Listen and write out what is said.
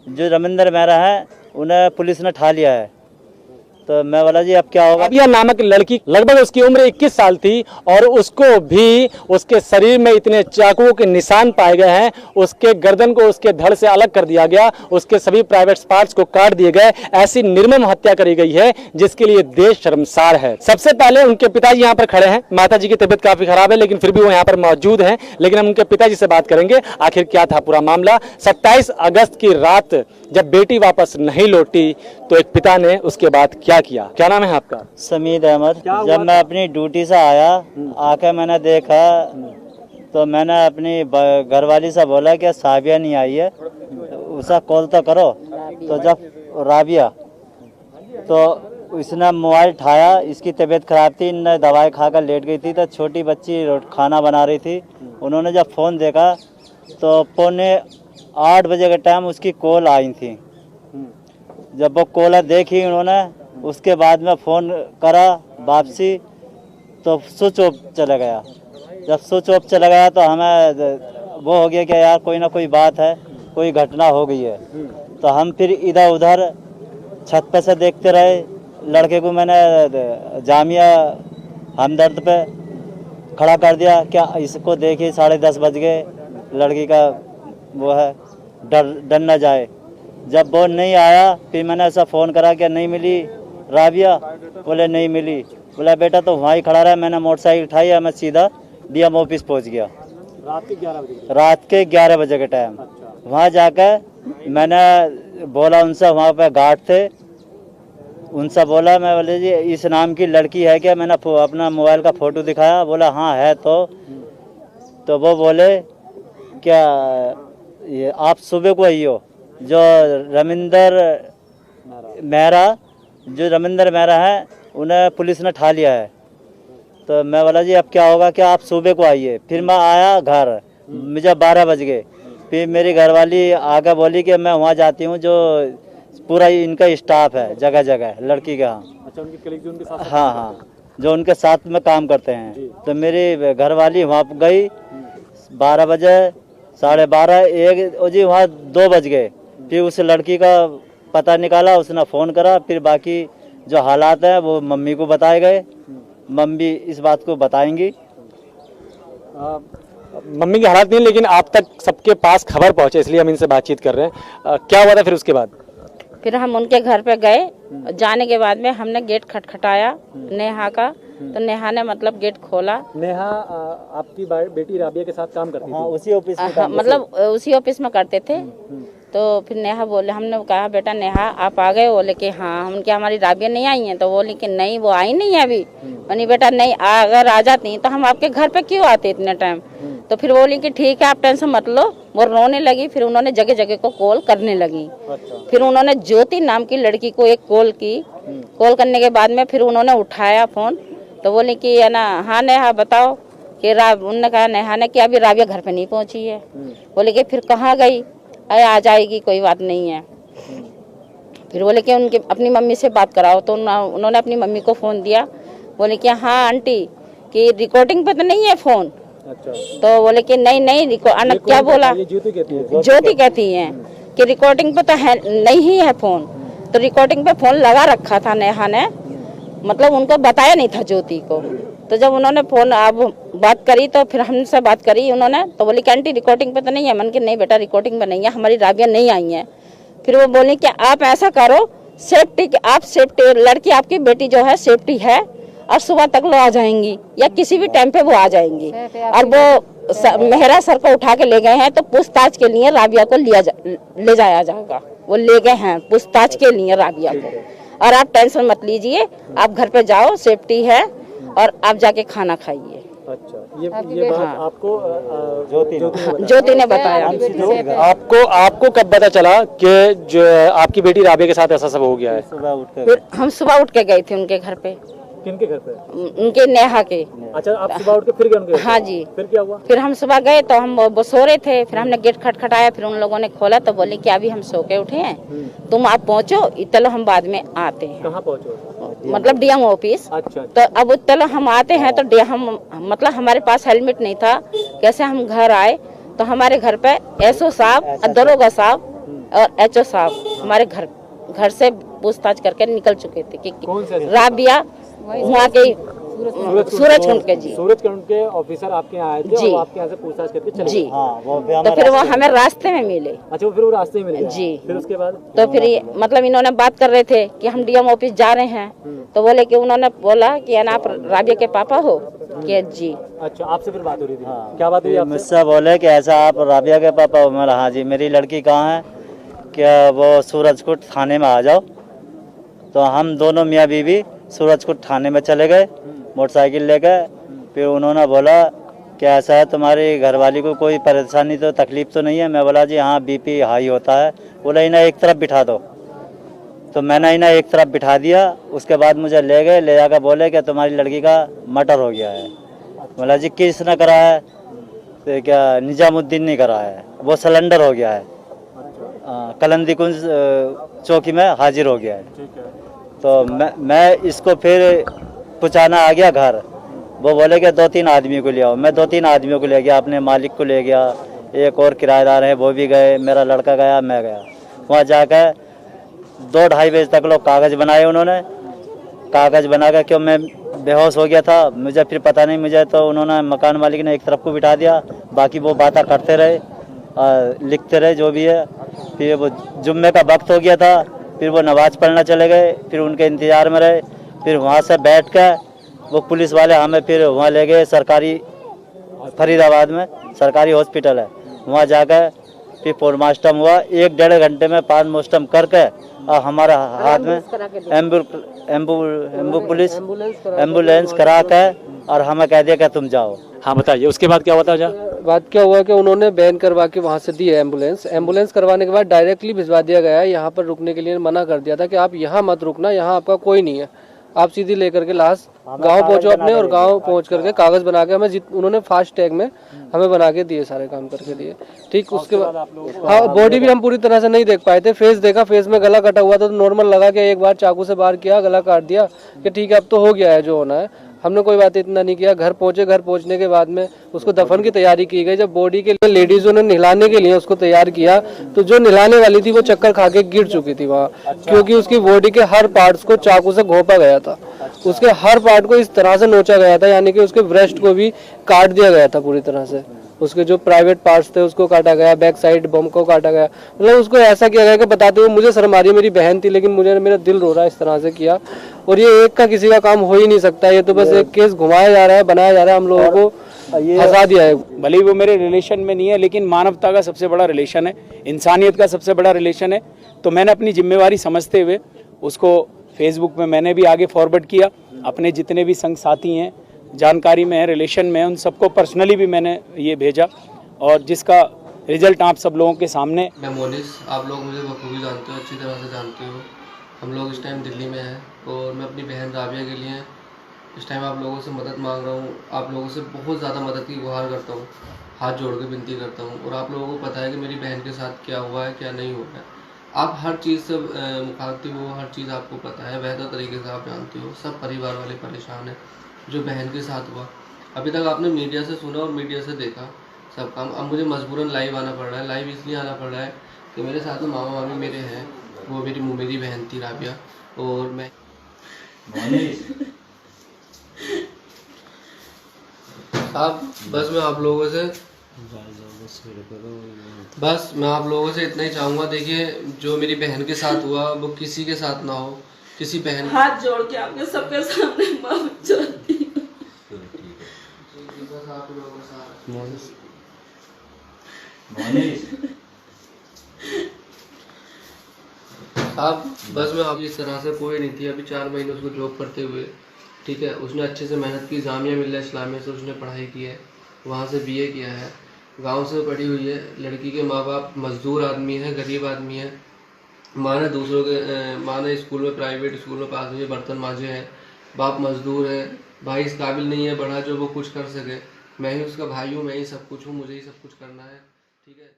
जो रविंदर मेहरा है उन्हें पुलिस ने ठा लिया है। तो मैं बोला जी अब क्या होगा। राबिया नामक लड़की, लगभग उसकी उम्र 21 साल थी और उसको भी उसके शरीर में इतने चाकुओं के निशान पाए गए हैं, उसके गर्दन को उसके धड़ से अलग कर दिया गया, उसके सभी प्राइवेट पार्ट्स को काट दिए गए। ऐसी निर्मम हत्या करी गई है जिसके लिए देश शर्मसार है। सबसे पहले उनके पिताजी यहाँ पर खड़े हैं। माता जी की तबीयत काफी खराब है लेकिन फिर भी वो यहाँ पर मौजूद हैं। लेकिन हम उनके पिताजी से बात करेंगे, आखिर क्या था पूरा मामला। 27 अगस्त की रात जब बेटी वापस नहीं लौटी तो एक पिता ने उसके बाद क्या किया। क्या नाम है आपका? समीद अहमद। जब मैं अपनी ड्यूटी से आया, आके मैंने देखा तो मैंने अपनी घरवाली से बोला कि साबिया नहीं आई है, उसका कॉल तो करो। तो जब राबिया, तो इसने मोबाइल उठाया, इसकी तबीयत खराब थी, इन्हें दवाई खाकर लेट गई थी। तो छोटी बच्ची खाना बना रही थी, उन्होंने जब फ़ोन देखा तो 7:45 बजे के टाइम उसकी कॉल आई थी। जब वो कॉल देखी उन्होंने, उसके बाद में फ़ोन करा वापसी तो स्विच ऑफ चला गया। जब स्विच ऑफ चला गया तो हमें वो हो गया कि यार कोई ना कोई बात है, कोई घटना हो गई है। तो हम फिर इधर उधर छत पे से देखते रहे। लड़के को मैंने जामिया हमदर्द पे खड़ा कर दिया, क्या इसको देखिए 10:30 बज गए, लड़की का वो है डर न जाए। जब वो नहीं आया फिर मैंने ऐसा फ़ोन करा कि नहीं मिली राबिया, बोले नहीं मिली। बोला बेटा तो वहाँ ही खड़ा रहा। मैंने मोटरसाइकिल उठाई है, मैं सीधा डीएम ऑफिस पहुँच गया। रात के 11 बजे के टाइम वहाँ जाकर मैंने बोला उनसे, वहाँ पे गार्ड थे, उनसे बोला, मैं बोले जी इस नाम की लड़की है क्या? मैंने अपना मोबाइल का फ़ोटो दिखाया, बोला हाँ है। तो वो बोले क्या ये आप सुबह को आई हो? जो रविंदर मेहरा है उन्हें पुलिस ने ठा लिया है। तो मैं बोला जी अब क्या होगा, क्या आप सुबह को आइए। फिर मैं आया घर, मुझे 12 बज गए। फिर मेरी घरवाली आगे बोली कि मैं वहाँ जाती हूँ, जो पूरा इनका स्टाफ है जगह जगह लड़की के यहाँ। अच्छा, उनके कलीग जो उनके साथ? हाँ, जो उनके साथ में काम करते हैं। तो मेरी घरवाली वहाँ गई 12 बजे, 12:30, 1 जी वहाँ 2 बज गए। फिर उस लड़की का पता निकाला, उसने फ़ोन करा। फिर बाकी जो हालात हैं वो मम्मी को बताए गए, मम्मी इस बात को बताएंगी। मम्मी की हालात नहीं, लेकिन आप तक सबके पास खबर पहुंचे इसलिए हम इनसे बातचीत कर रहे हैं। क्या हुआ था फिर उसके बाद? फिर हम उनके घर पे गए। जाने के बाद में हमने गेट खटखटाया नेहा का, तो नेहा ने मतलब गेट खोला। नेहा आपकी बेटी राबिया के साथ काम करती थी? हाँ, उसी ऑफिस में मतलब उसी ऑफिस में करते थे। तो फिर नेहा बोले, हमने कहा बेटा नेहा आप आ गए? बोले कि हाँ। हम क्या हमारी राबिया नहीं आई है? तो बोले कि नहीं वो आई नहीं है अभी। मैंने बेटा नहीं, अगर आ जाती तो हम आपके घर पे क्यों आते इतने टाइम? तो फिर बोली कि ठीक है आप टेंशन मत लो। वो रोने लगी। फिर उन्होंने जगह जगह को कॉल करने लगी। फिर उन्होंने ज्योति नाम की लड़की को एक कॉल की। कॉल करने के बाद में फिर उन्होंने उठाया फ़ोन। तो बोले कि है ना, हाँ नेहा बताओ कि उन्होंने कहा नेहा ने कि अभी राबिया घर पे नहीं पहुंची है। बोले कि फिर कहाँ गई? अरे आ जाएगी, कोई बात नहीं है। फिर बोले कि उनके अपनी मम्मी से बात कराओ। तो उन्होंने अपनी मम्मी को फ़ोन दिया। बोले कि हाँ आंटी कि रिकॉर्डिंग पे तो नहीं है फ़ोन। अच्छा। तो बोले कि नहीं क्या बोला? ज्योति कहती है कि रिकॉर्डिंग पे तो है नहीं है फ़ोन। तो रिकॉर्डिंग पे फ़ोन लगा रखा था नेहा ने, मतलब उनको बताया नहीं था ज्योति को। तो जब उन्होंने फ़ोन अब बात करी तो फिर हमसे बात करी उन्होंने। तो बोली कि आंटी रिकॉर्डिंग पे तो नहीं है। मन के नहीं बेटा रिकॉर्डिंग पे नहीं है, हमारी राबिया नहीं आई है। फिर वो बोली कि आप ऐसा करो, सेफ्टी लड़की आपकी बेटी जो है सेफ्टी है और सुबह तक लो आ जाएंगी या किसी भी टाइम पे वो आ जाएंगी। और वो मेहरा सर को उठा के ले गए हैं, तो पूछताछ के लिए राबिया को ले जाया जाएगा। वो ले गए हैं पूछताछ के लिए राबिया को। और आप टेंशन मत लीजिए, आप घर पे जाओ, सेफ्टी है और आप जाके खाना खाइए। अच्छा, ये बात हाँ। आपको ज्योति ने बताया। आपको कब पता चला कि जो आपकी बेटी राबिया के साथ ऐसा सब हो गया है? फिर हम सुबह उठ के गए थे उनके घर पे। किनके घर पे? उनके नेहा के। अच्छा, आप सुबह उठ के फिर गए उनके घर? हाँ जी। फिर क्या हुआ? फिर हम सुबह गए तो हम वो सो रहे थे। फिर हमने गेट खटखटाया। फिर उन लोगों ने खोला तो बोले कि अभी हम सो के उठे हैं, तुम आप पहुँचो, चलो हम बाद में आते हैं। कहाँ पहुँचो? मतलब डीएम ऑफिस। अच्छा। तो अब चलो हम आते हैं। तो हम मतलब हमारे पास हेलमेट नहीं था, कैसे हम घर आए? तो हमारे घर पे एसओ साहब, दरोगा साहब और एचओ साहब हमारे घर से पूछताछ करके निकल चुके थे कि कौन से? राबिया वहाँ के सूरजकुंड के जी सूरजकुंड के ऑफिसर आपके यहाँ आए थे जी। और आपके यहाँ से पूछताछ करके चले जी। गए। हाँ वो भी तो हमें फिर वो हमें रास्ते में मिले। अच्छा, वो फिर वो रास्ते में मिल गए। जी। फिर उसके बाद तो फिर मतलब इन्होंने बात कर रहे थे कि हम डीएम ऑफिस जा रहे हैं, तो बोले कि उन्होंने बोला कि आप राबिया के पापा हो कि जी। अच्छा, आपसे फिर बात हो रही थी। हाँ। क्या बात हुई फिर आपसे? मुझसे बोले कि ऐसा आप राबिया के पापा हो। मैं हाँ जी, मेरी लड़की कहाँ है, क्या वो सूरजकुंड थाने में आ जाओ। तो हम दोनों मियाँ बीवी सूरजकुंड थाने में चले गए मोटरसाइकिल लेकर। फिर उन्होंने बोला कि ऐसा है, तुम्हारी घरवाली को कोई परेशानी तो तकलीफ तो नहीं है। मैं बोला जी हाँ, बीपी हाई होता है। बोला इन्हें एक तरफ बिठा दो। तो मैंने इन्हें एक तरफ बिठा दिया। उसके बाद मुझे ले गए, ले जाकर बोले कि तुम्हारी लड़की का मर्डर हो गया है। बोला जी किसने करा है? तो क्या निजामुद्दीन ने करा है, वो सिलेंडर हो गया है, कलंदी कुंज चौकी में हाजिर हो गया है। तो मैं इसको फिर पहुँचाना आ गया घर। वो बोले कि 2-3 आदमी को ले आओ। मैं 2-3 आदमियों को ले गया, अपने मालिक को ले गया, एक और किराएदार है वो भी गए, मेरा लड़का गया, मैं गया। वहाँ जाकर 2-2:30 बजे तक लोग कागज़ बनाए। उन्होंने कागज़ बना कर, क्यों मैं बेहोश हो गया था, मुझे फिर पता नहीं मुझे। तो उन्होंने मकान मालिक ने एक तरफ को बिठा दिया, बाकी वो बातें करते रहे, लिखते रहे जो भी है। फिर वो जुम्मे का वक्त हो गया था, फिर वो नमाज पढ़ना चले गए। फिर उनके इंतज़ार में रहे। फिर वहाँ से बैठ कर वो पुलिस वाले हमें फिर वहाँ ले गए सरकारी, फरीदाबाद में सरकारी हॉस्पिटल है। वहाँ जाकर फिर पोस्टमार्टम हुआ। 1-1.5 घंटे में पोस्टमार्टम करके और हमारे हाथ में एम्बुलेंस करा के और हमें कह दिया कि तुम जाओ। हाँ बताइए, उसके बाद क्या हुआ था? बात क्या हुआ कि उन्होंने बैन करवा के वहाँ से दी है एम्बुलेंस करवाने के बाद डायरेक्टली भिजवा दिया गया है। यहाँ पर रुकने के लिए मना कर दिया था कि आप यहाँ मत रुकना, यहाँ आपका कोई नहीं है, आप सीधी लेकर के लास्ट गांव पहुंचो अपने, और गांव पहुंच करके कागज बना के हमें उन्होंने फास्ट टैग में हमें बना के दिए, सारे काम करके दिए। ठीक, उसके बाद हाँ, बॉडी भी हम पूरी तरह से नहीं देख पाए थे। फेस देखा, फेस में गला कटा हुआ था, तो नॉर्मल लगा कि एक बार चाकू से बाहर किया, गला काट दिया कि ठीक है अब तो हो गया है जो होना है। हमने कोई बात इतना नहीं किया। घर पहुंचे, घर पहुंचने के बाद में उसको दफन की तैयारी की गई। जब बॉडी के लिए लेडीजों ने नहलाने के लिए उसको तैयार किया, तो जो नहलाने वाली थी वो चक्कर खा के गिर चुकी थी वहाँ, क्योंकि उसकी बॉडी के हर पार्ट्स को चाकू से घोंपा गया था। उसके हर पार्ट को इस तरह से नोचा गया था, यानी कि उसके ब्रेस्ट को भी काट दिया गया था पूरी तरह से। उसके जो प्राइवेट पार्ट्स थे उसको काटा गया, बैक साइड बम को काटा गया। मतलब उसको ऐसा किया गया कि बताते हुए मुझे शर्म आ रही है, मेरी बहन थी लेकिन मुझे मेरा दिल रो रहा है, इस तरह से किया। और ये एक का किसी का काम हो ही नहीं सकता, ये तो बस एक केस घुमाया जा रहा है, बनाया जा रहा है, हम लोगों को फंसा दिया है। भले ही वो मेरे रिलेशन में नहीं है, लेकिन मानवता का सबसे बड़ा रिलेशन है, इंसानियत का सबसे बड़ा रिलेशन है। तो मैंने अपनी जिम्मेवारी समझते हुए उसको फेसबुक में मैंने भी आगे फॉरवर्ड किया। अपने जितने भी संग साथी हैं, जानकारी में है, रिलेशन में है, उन सबको पर्सनली भी मैंने ये भेजा, और जिसका रिजल्ट आप सब लोगों के सामने। मैं मोनिस, आप लोग मुझे बखूबी जानते हो, अच्छी तरह से जानते हो। हम लोग इस टाइम दिल्ली में हैं और मैं अपनी बहन राबिया के लिए इस टाइम आप लोगों से मदद मांग रहा हूँ। आप लोगों से बहुत ज़्यादा मदद की गुहार करता हूँ, हाथ जोड़ के विनती करता हूँ। और आप लोगों को पता है कि मेरी बहन के साथ क्या हुआ है, क्या नहीं हुआ है। आप हर चीज़ से मुखातिब हो, हर चीज़ आपको पता है, बेहतर तरीके से आप जानते हो। सब परिवार वाले परेशान हैं जो बहन के साथ हुआ। अभी तक आपने मीडिया से सुना और मीडिया से देखा सब काम। अब मुझे मजबूरन लाइव आना पड़ रहा है। लाइव इसलिए आना पड़ रहा है कि मेरे साथ में मामा मामी मेरे हैं, वो मेरी बहन थी राबिया, और मैं मैं आप लोगों से इतना ही चाहूँगा। देखिए, जो मेरी बहन के साथ हुआ वो किसी के साथ ना हो, किसी बहन। हाथ जोड़ के आपके सबके सामने माफी चाहती हूँ। आप बस में आप इस तरह से कोई नहीं थी। अभी 4 महीने उसको जॉब करते हुए, ठीक है, उसने अच्छे से मेहनत की। जामिया मिल्ला इस्लामिया से उसने पढ़ाई की है, वहाँ से BA किया है, गांव से पढ़ी हुई है। लड़की के माँ बाप मजदूर आदमी है, गरीब आदमी है। माँ ने स्कूल में, प्राइवेट स्कूल में पास हुई, बर्तन मांजे हैं। बाप मजदूर है, भाई इस काबिल नहीं है बड़ा जो वो कुछ कर सके। मैं ही उसका भाई हूँ, मैं ही सब कुछ हूँ, मुझे ही सब कुछ करना है, ठीक है।